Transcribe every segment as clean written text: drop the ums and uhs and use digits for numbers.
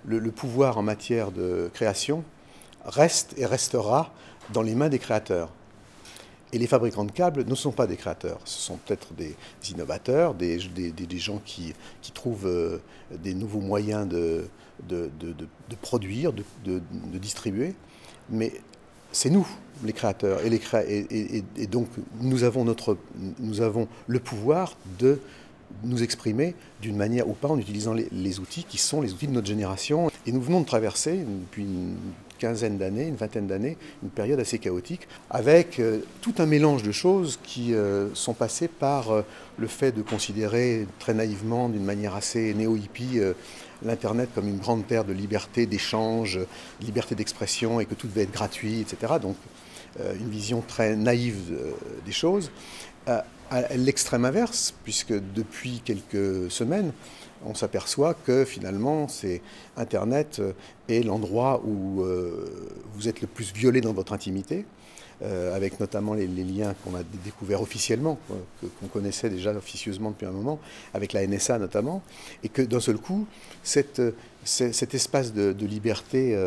le pouvoir en matière de création reste et restera dans les mains des créateurs. Et les fabricants de câbles ne sont pas des créateurs, ce sont peut-être des innovateurs, des gens qui trouvent des nouveaux moyens de produire, de distribuer, mais c'est nous, les créateurs, et donc nous avons le pouvoir de nous exprimer d'une manière ou pas en utilisant les outils qui sont les outils de notre génération. Et nous venons de traverser, depuis une quinzaine d'années, une vingtaine d'années, une période assez chaotique, avec tout un mélange de choses qui sont passées par le fait de considérer très naïvement, d'une manière assez néo-hippie, l'Internet comme une grande terre de liberté, d'échange, liberté d'expression, et que tout devait être gratuit, etc. Donc une vision très naïve des choses. À l'extrême inverse, puisque depuis quelques semaines, on s'aperçoit que finalement, Internet est l'endroit où vous êtes le plus violé dans votre intimité, avec notamment les liens qu'on a découverts officiellement, qu'on connaissait déjà officieusement depuis un moment, avec la NSA notamment, et que d'un seul coup, cet espace de liberté,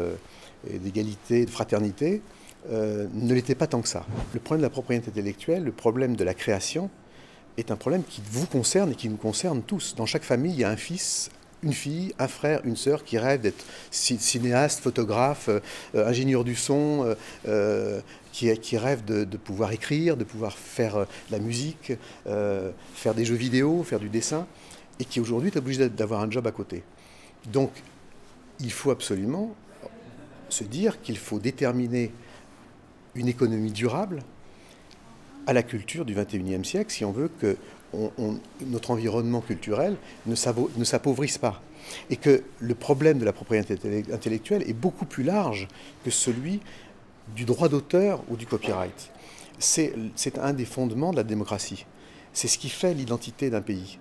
d'égalité, de fraternité, ne l'était pas tant que ça. Le problème de la propriété intellectuelle, le problème de la création, est un problème qui vous concerne et qui nous concerne tous. Dans chaque famille, il y a un fils, une fille, un frère, une sœur qui rêvent d'être cinéaste, photographe, ingénieur du son, qui rêvent de pouvoir écrire, de pouvoir faire de la musique, faire des jeux vidéo, faire du dessin, et qui aujourd'hui est obligé d'avoir un job à côté. Donc, il faut absolument se dire qu'il faut déterminer une économie durable à la culture du XXIe siècle si on veut que notre environnement culturel ne s'appauvrisse pas. Et que le problème de la propriété intellectuelle est beaucoup plus large que celui du droit d'auteur ou du copyright. C'est un des fondements de la démocratie. C'est ce qui fait l'identité d'un pays.